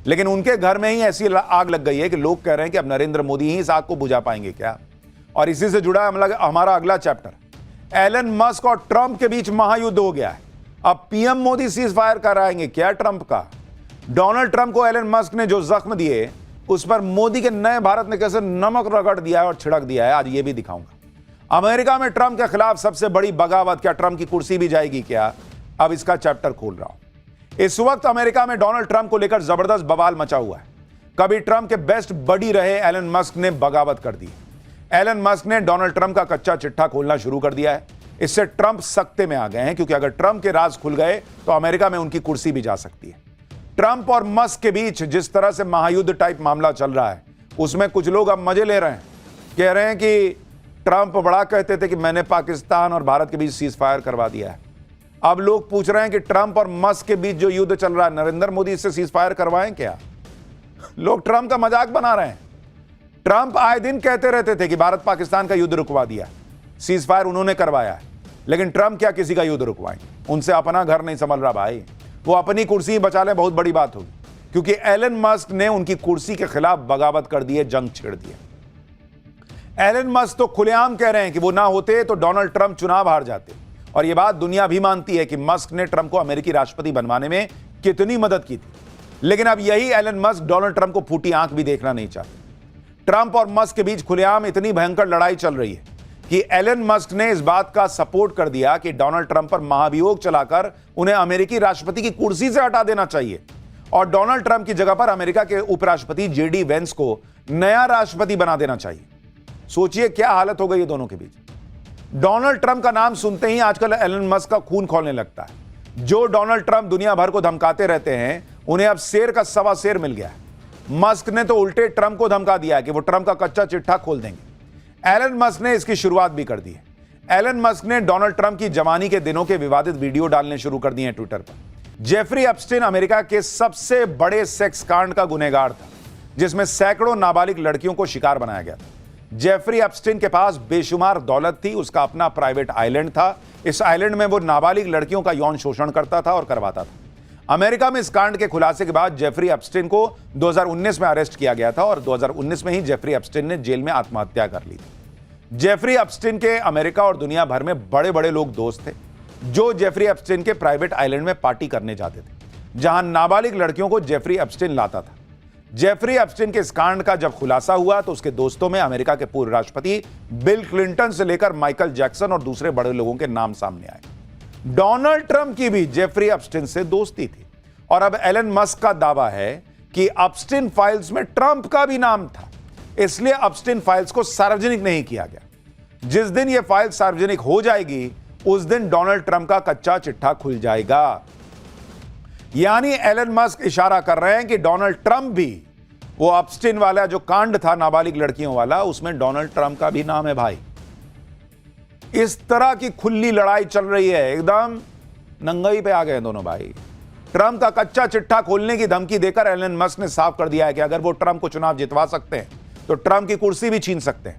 लेकिन उनके घर में ही ऐसी आग लग गई है कि लोग कह रहे हैं कि अब नरेंद्र मोदी ही इस आग को बुझा पाएंगे क्या। और इसी से जुड़ा हमारा अगला चैप्टर। एलन मस्क और ट्रंप के बीच महायुद्ध हो गया है। अब पीएम मोदी सीज फायर कराएंगे क्या ट्रंप का। डोनाल्ड ट्रंप को एलन मस्क ने जो जख्म दिए, उस पर मोदी के नए भारत ने कैसे नमक रगड़ दिया है और छिड़क दिया है, आज ये भी दिखाऊंगा। अमेरिका में ट्रंप के खिलाफ सबसे बड़ी बगावत, क्या ट्रंप की कुर्सी भी जाएगी क्या, अब इसका चैप्टर खोल रहा हूं। इस वक्त अमेरिका में डोनाल्ड ट्रंप को लेकर जबरदस्त बवाल मचा हुआ है। कभी ट्रंप के बेस्ट बडी रहे एलन मस्क ने बगावत कर दी। एलन मस्क ने डोनाल्ड ट्रंप का कच्चा चिट्ठा खोलना शुरू कर दिया है। इससे ट्रंप सख्ते में आ गए हैं, क्योंकि अगर ट्रंप के राज खुल गए तो अमेरिका में उनकी कुर्सी भी जा सकती है। ट्रंप और मस्क के बीच जिस तरह से महायुद्ध टाइप मामला चल रहा है, उसमें कुछ लोग अब मजे ले रहे हैं। कह रहे हैं कि ट्रंप बड़ा कहते थे कि मैंने पाकिस्तान और भारत के बीच सीज फायर करवा दिया है। अब लोग पूछ रहे हैं कि ट्रंप और मस्क के बीच जो युद्ध चल रहा है, नरेंद्र मोदी इससे सीज फायर करवाएं क्या। लोग ट्रंप का मजाक बना रहे हैं। ट्रंप आए दिन कहते रहते थे कि भारत पाकिस्तान का युद्ध रुकवा दिया, सीज फायर उन्होंने करवाया है। लेकिन ट्रंप क्या किसी का युद्ध रुकवाएंगे, उनसे अपना घर नहीं संभल रहा भाई। वो अपनी कुर्सी बचा ले, बहुत बड़ी बात होगी, क्योंकि एलन मस्क ने उनकी कुर्सी के खिलाफ बगावत कर दी है, जंग छेड़ दी है। एलन मस्क तो खुलेआम कह रहे हैं कि वो ना होते तो डोनाल्ड ट्रंप चुनाव हार जाते। और ये बात दुनिया भी मानती है कि मस्क ने ट्रंप को अमेरिकी राष्ट्रपति बनवाने में कितनी मदद की थी। लेकिन अब यही एलन मस्क डोनाल्ड ट्रंप को फूटी आंख भी देखना नहीं चाहते। ट्रंप और मस्क के बीच खुलेआम इतनी भयंकर लड़ाई चल रही है कि एलन मस्क ने इस बात का सपोर्ट कर दिया कि डोनाल्ड ट्रंप पर महाभियोग चलाकर उन्हें अमेरिकी राष्ट्रपति की कुर्सी से हटा देना चाहिए और डोनाल्ड ट्रंप की जगह पर अमेरिका के उपराष्ट्रपति जेडी वेंस को नया राष्ट्रपति बना देना चाहिए। सोचिए क्या हालत हो गई है दोनों के बीच। डोनाल्ड ट्रंप का नाम सुनते ही आजकल एलन मस्क का खून खौलने लगता है। जो डोनाल्ड ट्रंप दुनिया भर को धमकाते रहते हैं, उन्हें अब शेर का सवा शेर मिल गया है। मस्क ने तो उल्टे ट्रंप को धमका दिया कि वो ट्रंप का कच्चा चिट्ठा खोल देंगे। एलन मस्क ने इसकी शुरुआत भी कर दी है। एलन मस्क ने डोनाल्ड ट्रंप की जवानी के दिनों के विवादित वीडियो डालने शुरू कर दिए हैं ट्विटर पर। जेफरी एप्स्टीन अमेरिका के सबसे बड़े सेक्स कांड का गुनहगार था, जिसमें सैकड़ों नाबालिग लड़कियों को शिकार बनाया गया था। जेफरी एप्स्टीन के पास बेशुमार दौलत थी, उसका अपना प्राइवेट आइलैंड था। इस आइलैंड में वो नाबालिग लड़कियों का यौन शोषण करता था और करवाता था। अमेरिका में इस कांड के खुलासे के बाद जेफरी एप्स्टीन को 2019 में अरेस्ट किया गया था और 2019 में ही जेफरी एप्स्टीन ने जेल में आत्महत्या कर ली थी। जेफरी एप्स्टीन के अमेरिका और दुनिया भर में बड़े बड़े लोग दोस्त थे, जो जेफरी एप्स्टीन के प्राइवेट आइलैंड में पार्टी करने जाते थे, जहां नाबालिग लड़कियों को जेफरी एप्स्टीन लाता था। जेफरी एप्स्टीन के इस कांड का जब खुलासा हुआ तो उसके दोस्तों में अमेरिका के पूर्व राष्ट्रपति बिल क्लिंटन से लेकर माइकल जैक्सन और दूसरे बड़े लोगों के नाम सामने आए। डोनाल्ड ट्रंप की भी जेफरी एप्स्टीन से दोस्ती थी और अब एलन मस्क का दावा है कि एप्स्टीन फाइल्स में ट्रंप का भी नाम था, इसलिए एप्स्टीन फाइल्स को सार्वजनिक नहीं किया गया। जिस दिन यह फाइल सार्वजनिक हो जाएगी, उस दिन डोनाल्ड ट्रंप का कच्चा चिट्ठा खुल जाएगा। यानी एलन मस्क इशारा कर रहे हैं कि डोनाल्ड ट्रंप भी, वो एप्स्टीन वाला जो कांड था नाबालिग लड़कियों वाला, उसमें डोनाल्ड ट्रंप का भी नाम है भाई। इस तरह की खुली लड़ाई चल रही है, एकदम नंगाई पे आ गए दोनों भाई। ट्रंप का कच्चा चिट्ठा खोलने की धमकी देकर एलन मस्क ने साफ कर दिया है कि अगर वो ट्रंप को चुनाव जितवा सकते हैं तो ट्रंप की कुर्सी भी छीन सकते हैं।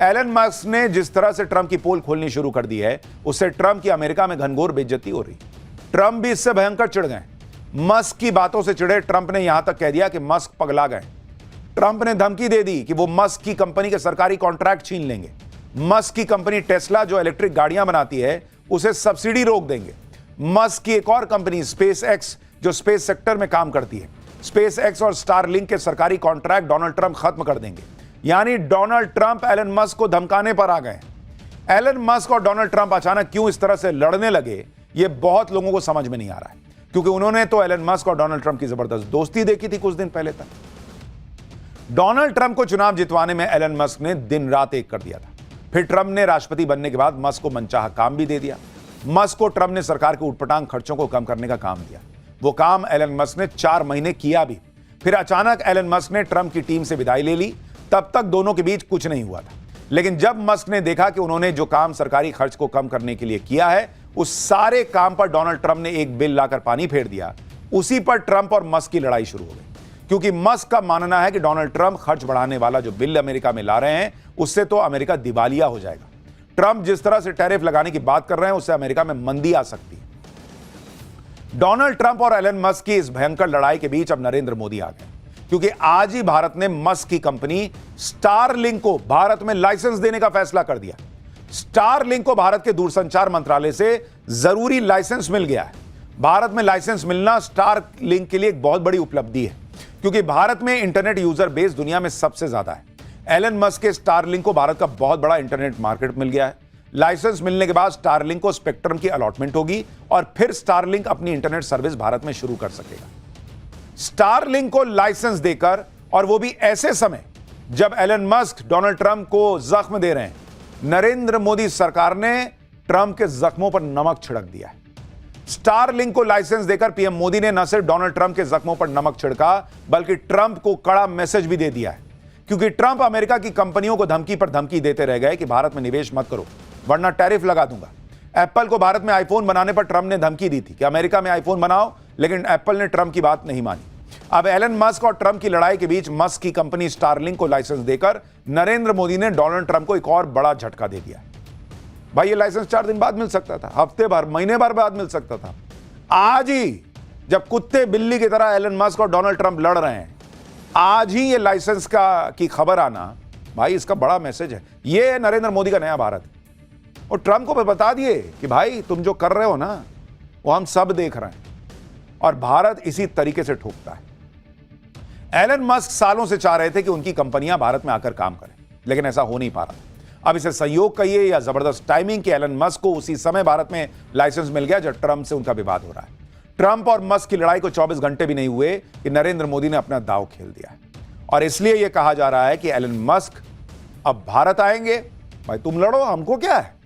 एलन मस्क ने जिस तरह से ट्रंप की पोल खोलनी शुरू कर दी है, उससे ट्रंप की अमेरिका में घनघोर बेइज्जती हो रही। ट्रंप भी इससे भयंकर चिढ़ गए। मस्क की बातों से चिढ़े ट्रंप ने यहां तक कह दिया कि मस्क पगला गए। ट्रंप ने धमकी दे दी कि वो मस्क की कंपनी के सरकारी कॉन्ट्रैक्ट छीन लेंगे। मस्क की कंपनी टेस्ला जो इलेक्ट्रिक गाड़ियां बनाती है, उसे सब्सिडी रोक देंगे। मस्क की एक और कंपनी स्पेस एक्स, जो स्पेस सेक्टर में काम करती है, स्पेस एक्स और स्टारलिंक के सरकारी कॉन्ट्रैक्ट डोनाल्ड ट्रंप खत्म कर देंगे। यानी डोनाल्ड ट्रंप एलन मस्क को धमकाने पर आ गए। एलन मस्क और डोनाल्ड ट्रंप अचानक क्यों इस तरह से लड़ने लगे, यह बहुत लोगों को समझ में नहीं आ रहा है, क्योंकि उन्होंने तो एलन मस्क और डोनाल्ड ट्रंप की जबरदस्त दोस्ती देखी थी कुछ दिन पहले तक। डोनाल्ड ट्रंप को चुनाव जितवाने में एलन मस्क ने दिन रात एक कर दिया था। फिर ट्रंप ने राष्ट्रपति बनने के बाद मस्क को मनचाहा काम भी दे दिया। मस्क को ट्रंप ने सरकार के उटपटांग खर्चों को कम करने का काम दिया। वो काम एलन मस्क ने 4 महीने किया भी। फिर अचानक एलन मस्क ने ट्रंप की टीम से विदाई ले ली। तब तक दोनों के बीच कुछ नहीं हुआ था, लेकिन जब मस्क ने देखा कि उन्होंने जो काम सरकारी खर्च को कम करने के लिए किया है, उस सारे काम पर डोनाल्ड ट्रंप ने एक बिल लाकर पानी फेर दिया। उसी पर ट्रंप और मस्क की लड़ाई शुरू हो गई, क्योंकि मस्क का मानना है कि डोनाल्ड ट्रंप खर्च बढ़ाने वाला जो बिल अमेरिका में ला रहे हैं, उससे तो अमेरिका दिवालिया हो जाएगा। ट्रंप जिस तरह से टैरिफ लगाने की बात कर रहे हैं, उससे अमेरिका में मंदी आ सकती है। डोनाल्ड ट्रंप और एलन मस्क की इस भयंकर लड़ाई के बीच अब नरेंद्र मोदी आ गए, क्योंकि आज ही भारत ने मस्क की कंपनी स्टारलिंक को भारत में लाइसेंस देने का फैसला कर दिया। स्टारलिंक को भारत के दूरसंचार मंत्रालय से जरूरी लाइसेंस मिल गया है। भारत में लाइसेंस मिलना स्टारलिंक के लिए एक बहुत बड़ी उपलब्धि है, क्योंकि भारत में इंटरनेट यूजर बेस दुनिया में सबसे ज्यादा है। एलन मस्क के स्टारलिंक को भारत का बहुत बड़ा इंटरनेट मार्केट मिल गया है। लाइसेंस मिलने के बाद स्टारलिंक को स्पेक्ट्रम की अलॉटमेंट होगी और फिर स्टारलिंक अपनी इंटरनेट सर्विस भारत में शुरू कर सकेगा। स्टारलिंक को लाइसेंस देकर, और वो भी ऐसे समय जब एलन मस्क डोनाल्ड ट्रंप को जख्म दे रहे हैं, नरेंद्र मोदी सरकार ने ट्रंप के जख्मों पर नमक छिड़क दिया है। स्टारलिंक को लाइसेंस देकर पीएम मोदी ने न सिर्फ डोनाल्ड ट्रंप के जख्मों पर नमक छिड़का, बल्कि ट्रंप को कड़ा मैसेज भी दे दिया है, क्योंकि ट्रंप अमेरिका की कंपनियों को धमकी पर धमकी देते रह गए कि भारत में निवेश मत करो वरना टैरिफ लगा दूंगा। एप्पल को भारत में आईफोन बनाने पर ट्रंप ने धमकी दी थी कि अमेरिका में आईफोन बनाओ, लेकिन एप्पल ने ट्रंप की बात नहीं मानी। अब एलन मस्क और ट्रंप की लड़ाई के बीच मस्क की कंपनी स्टारलिंक को लाइसेंस देकर नरेंद्र मोदी ने डोनाल्ड ट्रंप को एक और बड़ा झटका दे दिया। भाई ये लाइसेंस 4 दिन बाद मिल सकता था, हफ्ते भर, महीने भर बाद मिल सकता था। आज ही जब कुत्ते बिल्ली की तरह एलन मस्क और डोनाल्ड ट्रंप लड़ रहे हैं, आज ही ये लाइसेंस की खबर आना, भाई इसका बड़ा मैसेज है। ये नरेंद्र मोदी का नया भारत है। और ट्रंप को बता दिए कि भाई तुम जो कर रहे हो ना, वो हम सब देख रहे हैं, और भारत इसी तरीके से ठोकता है। एलन मस्क सालों से चाह रहे थे कि उनकी कंपनियां भारत में आकर काम करें, लेकिन ऐसा हो नहीं पा रहा। अब इसे संयोग कहिए या जबरदस्त टाइमिंग कि एलन मस्क को उसी समय भारत में लाइसेंस मिल गया जब ट्रंप से उनका विवाद हो रहा है। ट्रंप और मस्क की लड़ाई को 24 घंटे भी नहीं हुए कि नरेंद्र मोदी ने अपना दांव खेल दिया है, और इसलिए यह कहा जा रहा है कि एलन मस्क अब भारत आएंगे। भाई तुम लड़ो, हमको क्या है,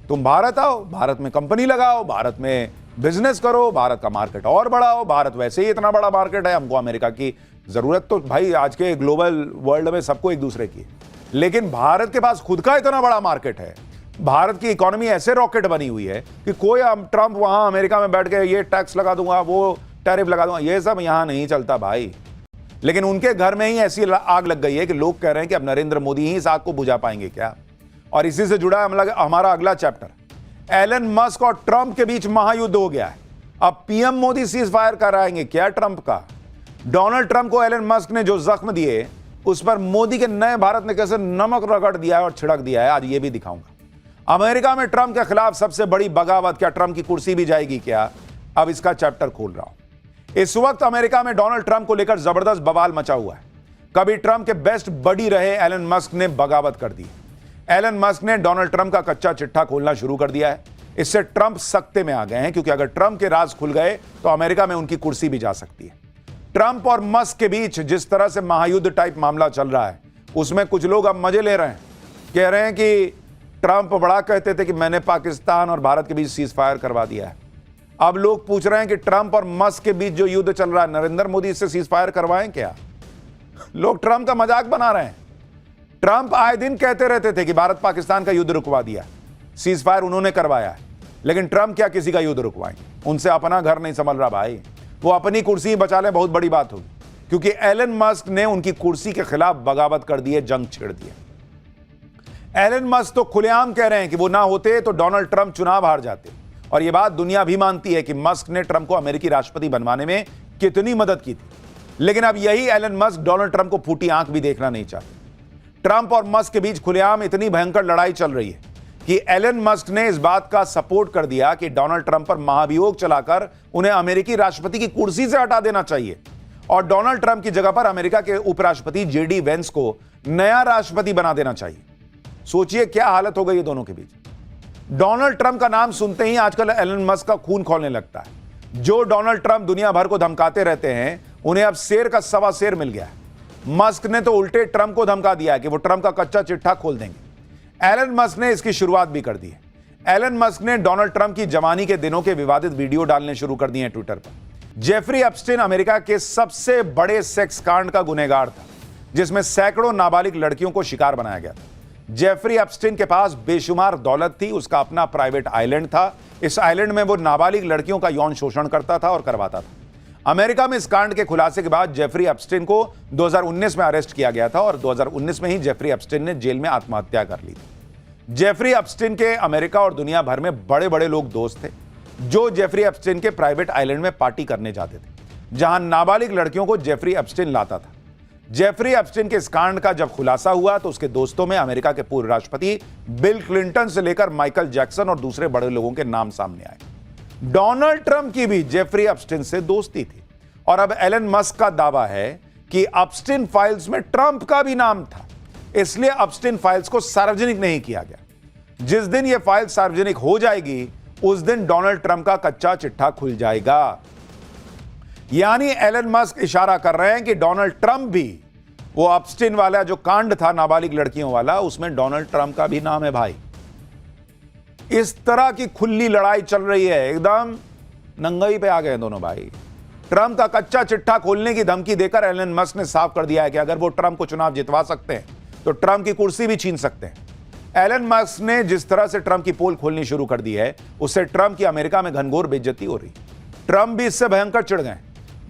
तुम भारत आओ, भारत में कंपनी लगाओ, भारत में बिजनेस करो, भारत का मार्केट और बढ़ाओ। भारत वैसे ही इतना बड़ा मार्केट है, हमको अमेरिका की जरूरत तो भाई आज के ग्लोबल वर्ल्ड में सबको एक दूसरे की, लेकिन भारत के पास खुद का इतना बड़ा मार्केट है। भारत की इकोनॉमी ऐसे रॉकेट बनी हुई है कि कोई ट्रंप वहां अमेरिका में बैठ के ये टैक्स लगा दूंगा, वो टैरिफ लगा दूंगा, ये सब यहां नहीं चलता भाई। लेकिन उनके घर में ही ऐसी आग लग गई है कि लोग कह रहे हैं कि अब नरेंद्र मोदी ही इस आग को बुझा पाएंगे क्या। और इसी से जुड़ा हमारा अगला चैप्टर, एलन मस्क और ट्रंप के बीच महायुद्ध हो गया है। अब पीएम मोदी सीज फायर कराएंगे क्या ट्रंप का। डोनाल्ड ट्रंप को एलन मस्क ने जो जख्म दिए, उस पर मोदी के नए भारत ने कैसे नमक रगड़ दिया है और छिड़क दिया है, आज ये भी दिखाऊंगा। अमेरिका में ट्रंप के खिलाफ सबसे बड़ी बगावत, क्या ट्रंप की कुर्सी भी जाएगी क्या, अब इसका चैप्टर खोल रहा हूं। इस वक्त अमेरिका में डोनाल्ड ट्रंप को लेकर जबरदस्त बवाल मचा हुआ है। कभी ट्रंप के बेस्ट बडी रहे एलन मस्क ने बगावत कर दी। एलन मस्क ने डोनाल्ड ट्रंप का कच्चा चिट्ठा खोलना शुरू कर दिया है। इससे ट्रंप सख्ते में आ गए हैं, क्योंकि अगर ट्रंप के राज खुल गए तो अमेरिका में उनकी कुर्सी भी जा सकती है। ट्रंप और मस्क के बीच जिस तरह से महायुद्ध टाइप मामला चल रहा है, उसमें कुछ लोग अब मजे ले रहे हैं। कह रहे हैं कि ट्रंप बड़ा कहते थे कि मैंने पाकिस्तान और भारत के बीच सीज फायर करवा दिया है। अब लोग पूछ रहे हैं कि ट्रंप और मस्क के बीच जो युद्ध चल रहा है, नरेंद्र मोदी इससे सीज फायर करवाएं क्या। लोग ट्रंप का मजाक बना रहे हैं। ट्रंप आए दिन कहते रहते थे कि भारत पाकिस्तान का युद्ध रुकवा दिया, सीज फायर उन्होंने करवाया है, लेकिन ट्रंप क्या किसी का युद्ध रुकवाएंगे। उनसे अपना घर नहीं संभल रहा भाई, वो अपनी कुर्सी बचा ले, बहुत बड़ी बात होगी, क्योंकि एलन मस्क ने उनकी कुर्सी के खिलाफ बगावत कर दी है, जंग छेड़ दी है। एलन मस्क तो खुलेआम कह रहे हैं कि वो ना होते तो डोनाल्ड ट्रंप चुनाव हार जाते, और यह बात दुनिया भी मानती है कि मस्क ने ट्रंप को अमेरिकी राष्ट्रपति बनवाने में कितनी मदद की थी। लेकिन अब यही एलन मस्क डोनाल्ड ट्रंप को फूटी आंख भी देखना नहीं चाहते। ट्रंप और मस्क के बीच खुलेआम इतनी भयंकर लड़ाई चल रही है कि एलन मस्क ने इस बात का सपोर्ट कर दिया कि डोनाल्ड ट्रंप पर महाभियोग चलाकर उन्हें अमेरिकी राष्ट्रपति की कुर्सी से हटा देना चाहिए, और डोनाल्ड ट्रंप की जगह पर अमेरिका के उपराष्ट्रपति जेडी वेंस को नया राष्ट्रपति बना देना चाहिए। सोचिए क्या हालत हो गई है दोनों के बीच। डोनाल्ड ट्रंप का नाम सुनते ही आजकल एलन मस्क का खून खौलने लगता है। जो डोनाल्ड ट्रंप दुनिया भर को धमकाते रहते हैं, उन्हें अब शेर का सवा शेर मिल गया है। मस्क ने तो उल्टे ट्रंप को धमका दिया कि वो ट्रंप का कच्चा चिट्ठा खोल देंगे। एलन मस्क ने इसकी शुरुआत भी कर दी है। एलन मस्क ने डोनाल्ड ट्रंप की जवानी के दिनों के विवादित वीडियो डालने शुरू कर दिए हैं ट्विटर पर। जेफरी एप्स्टीन अमेरिका के सबसे बड़े सेक्स कांड का गुनहगार था, जिसमें सैकड़ों नाबालिग लड़कियों को शिकार बनाया गया था। जेफरी एप्स्टीन के पास बेशुमार दौलत थी, उसका अपना प्राइवेट आइलैंड था। इस आइलैंड में वो नाबालिग लड़कियों का यौन शोषण करता था और करवाता था। अमेरिका में इस कांड के खुलासे के बाद जेफरी एप्स्टीन को 2019 में अरेस्ट किया गया था, और 2019 में ही जेफरी एप्स्टीन ने जेल में आत्महत्या कर ली थी। जेफरी एप्स्टीन के अमेरिका और दुनिया भर में बड़े बड़े लोग दोस्त थे। जो जेफरी एप्स्टीन के प्राइवेट आइलैंड में पार्टी करने जाते थे, जहां नाबालिग लड़कियों को जेफरी एप्स्टीन लाता था। जेफरी एप्स्टीन के इस कांड का जब खुलासा हुआ तो उसके दोस्तों में अमेरिका के पूर्व राष्ट्रपति बिल क्लिंटन से लेकर माइकल जैक्सन और दूसरे बड़े लोगों के नाम सामने आए। डोनाल्ड ट्रंप की भी जेफरी एप्स्टीन से दोस्ती थी और अब एलन मस्क का दावा है कि एप्स्टीन फाइल्स में ट्रंप का भी नाम था, इसलिए एप्स्टीन फाइल्स को सार्वजनिक नहीं किया गया। जिस दिन यह फाइल सार्वजनिक हो जाएगी उस दिन डोनाल्ड ट्रंप का कच्चा चिट्ठा खुल जाएगा। यानी एलन मस्क इशारा कर रहे हैं कि डोनाल्ड ट्रंप भी, वो एप्स्टीन वाला जो कांड था नाबालिग लड़कियों वाला, उसमें डोनाल्ड ट्रंप का भी नाम है भाई। इस तरह की खुली लड़ाई चल रही है, एकदम नंगाई पे आ गए दोनों भाई। ट्रंप का कच्चा चिट्ठा खोलने की धमकी देकर एलन मस्क ने साफ कर दिया है कि अगर वो ट्रंप को चुनाव जितवा सकते हैं तो ट्रंप की कुर्सी भी छीन सकते हैं। एलन मस्क ने जिस तरह से ट्रंप की पोल खोलनी शुरू कर दी है, उससे ट्रंप की अमेरिका में घनघोर बेइज्जती हो रही। ट्रंप भी इससे भयंकर चिढ़ गए।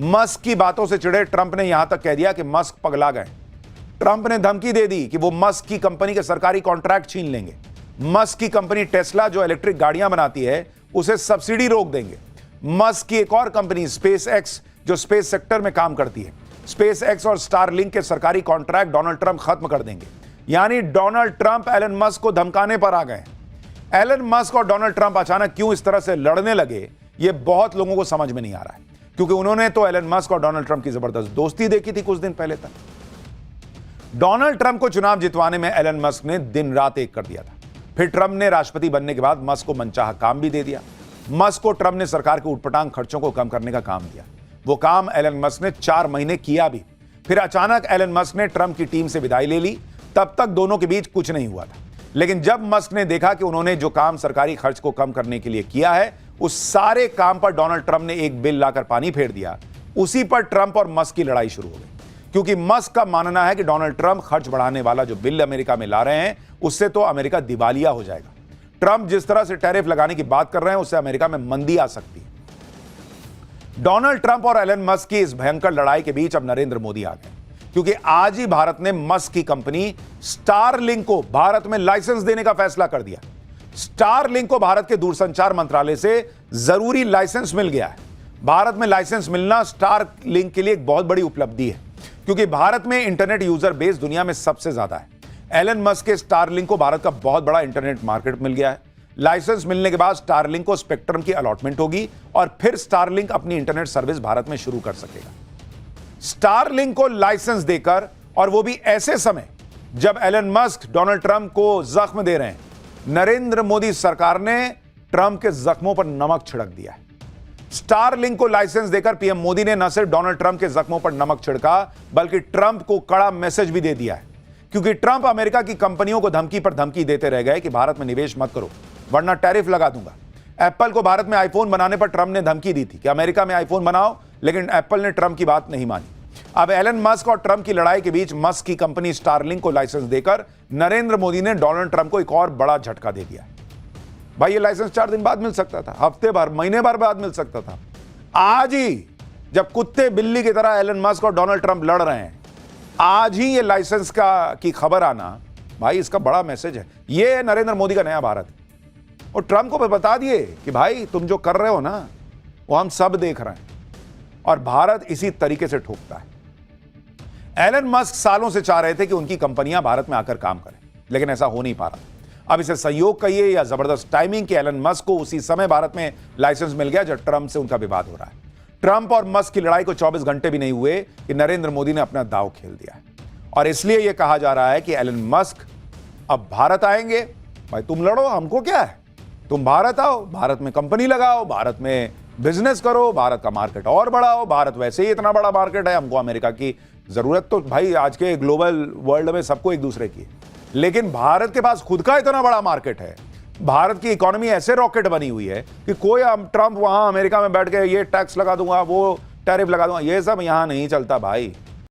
मस्क की बातों से चिढ़े ट्रंप ने यहां तक कह दिया कि मस्क पगला गए। ट्रंप ने धमकी दे दी कि वो मस्क की कंपनी के सरकारी कॉन्ट्रैक्ट छीन लेंगे। मस्क की कंपनी टेस्ला जो इलेक्ट्रिक गाड़ियां बनाती है उसे सब्सिडी रोक देंगे। मस्क की एक और कंपनी स्पेस एक्स जो स्पेस सेक्टर में काम करती है, स्पेस एक्स और स्टारलिंक के सरकारी कॉन्ट्रैक्ट डोनाल्ड ट्रंप खत्म कर देंगे। यानी डोनाल्ड ट्रंप एलन मस्क को धमकाने पर आ गए। एलन मस्क और डोनाल्ड ट्रंप अचानक क्यों इस तरह से लड़ने लगे, यह बहुत लोगों को समझ में नहीं आ रहा है, क्योंकि उन्होंने तो एलन मस्क और डोनाल्ड ट्रंप की जबरदस्त दोस्ती देखी थी कुछ दिन पहले तक। डोनाल्ड ट्रंप को चुनाव जितवाने में एलन मस्क ने दिन रात एक कर दिया था। फिर ट्रंप ने राष्ट्रपति बनने के बाद मस्क को मनचाहा काम भी दे दिया। मस्क को ट्रंप ने सरकार के उटपटांग खर्चों को कम करने का काम दिया। वो काम एलन मस्क ने 4 महीने किया भी। फिर अचानक एलन मस्क ने ट्रंप की टीम से विदाई ले ली। तब तक दोनों के बीच कुछ नहीं हुआ था, लेकिन जब मस्क ने देखा कि उन्होंने जो काम सरकारी खर्च को कम करने के लिए किया है, उस सारे काम पर डोनाल्ड ट्रंप ने एक बिल लाकर पानी फेर दिया। उसी पर ट्रंप और मस्क की लड़ाई शुरू हो गई, क्योंकि मस्क का मानना है कि डोनाल्ड ट्रंप खर्च बढ़ाने वाला जो बिल अमेरिका में ला रहे हैं उससे तो अमेरिका दिवालिया हो जाएगा। ट्रंप जिस तरह से टैरिफ लगाने की बात कर रहे हैं उससे अमेरिका में मंदी आ सकती है। डोनाल्ड ट्रंप और एलन मस्क की इस भयंकर लड़ाई के बीच अब नरेंद्र मोदी आ गए, क्योंकि आज ही भारत ने मस्क की कंपनी स्टारलिंक को भारत में लाइसेंस देने का फैसला कर दिया। स्टारलिंक को भारत के दूरसंचार मंत्रालय से जरूरी लाइसेंस मिल गया है। भारत में लाइसेंस मिलना स्टारलिंक के लिए एक बहुत बड़ी उपलब्धि है, क्योंकि भारत में इंटरनेट यूजर बेस दुनिया में सबसे ज्यादा है। एलन मस्क के स्टारलिंक को भारत का बहुत बड़ा इंटरनेट मार्केट मिल गया है। लाइसेंस मिलने के बाद स्टारलिंक को स्पेक्ट्रम की अलॉटमेंट होगी और फिर स्टारलिंक अपनी इंटरनेट सर्विस भारत में शुरू कर सकेगा। स्टारलिंक को लाइसेंस देकर, और वो भी ऐसे समय जब एलन मस्क डोनाल्ड ट्रंप को जख्म दे रहे हैं, नरेंद्र मोदी सरकार ने ट्रंप के जख्मों पर नमक छिड़क दिया है। स्टारलिंक को लाइसेंस देकर पीएम मोदी ने न सिर्फ डोनाल्ड ट्रंप के जख्मों पर नमक छिड़का, बल्कि ट्रंप को कड़ा मैसेज भी दे दिया है, क्योंकि ट्रंप अमेरिका की कंपनियों को धमकी पर धमकी देते रह गए कि भारत में निवेश मत करो वरना टैरिफ लगा दूंगा। एप्पल को भारत में आईफोन बनाने पर ट्रंप ने धमकी दी थी कि अमेरिका में आईफोन बनाओ, लेकिन एप्पल ने ट्रंप की बात नहीं मानी। अब एलन मस्क और ट्रंप की लड़ाई के बीच मस्क की कंपनी स्टारलिंक को लाइसेंस देकर नरेंद्र मोदी ने डोनाल्ड ट्रंप को एक और बड़ा झटका दे दिया। भाई ये लाइसेंस 4 दिन बाद मिल सकता था, हफ्ते भर, महीने भर बाद मिल सकता था। आज ही जब कुत्ते बिल्ली की तरह एलन मस्क और डोनाल्ड ट्रंप लड़ रहे हैं, आज ही ये लाइसेंस की खबर आना, भाई इसका बड़ा मैसेज है। ये नरेंद्र मोदी का नया भारत। और ट्रंप को बता दिए कि भाई तुम जो कर रहे हो ना वो हम सब देख रहे हैं, और भारत इसी तरीके से ठोकता है। एलन मस्क सालों से चाह रहे थे कि उनकी कंपनियां भारत में आकर काम करें, लेकिन ऐसा हो नहीं पा रहा। अब इसे संयोग कहिए या जबरदस्त टाइमिंग कि एलन मस्क को उसी समय भारत में लाइसेंस मिल गया जब ट्रंप से उनका विवाद हो रहा है। ट्रंप और मस्क की लड़ाई को 24 घंटे भी नहीं हुए कि नरेंद्र मोदी ने अपना दांव खेल दिया है, और इसलिए यह कहा जा रहा है कि एलन मस्क अब भारत आएंगे। भाई तुम लड़ो, हमको क्या है, तुम भारत आओ, भारत में कंपनी लगाओ, भारत में बिजनेस करो, भारत का मार्केट और बढ़ाओ। भारत वैसे ही इतना बड़ा मार्केट है, हमको अमेरिका की जरूरत तो भाई आज के ग्लोबल वर्ल्ड में सबको एक दूसरे की, लेकिन भारत के पास खुद का इतना बड़ा मार्केट है। भारत की इकोनॉमी ऐसे रॉकेट बनी हुई है कि कोई ट्रंप वहां अमेरिका में बैठ के ये टैक्स लगा दूंगा, वो टैरिफ लगा दूंगा, ये सब यहां नहीं चलता भाई।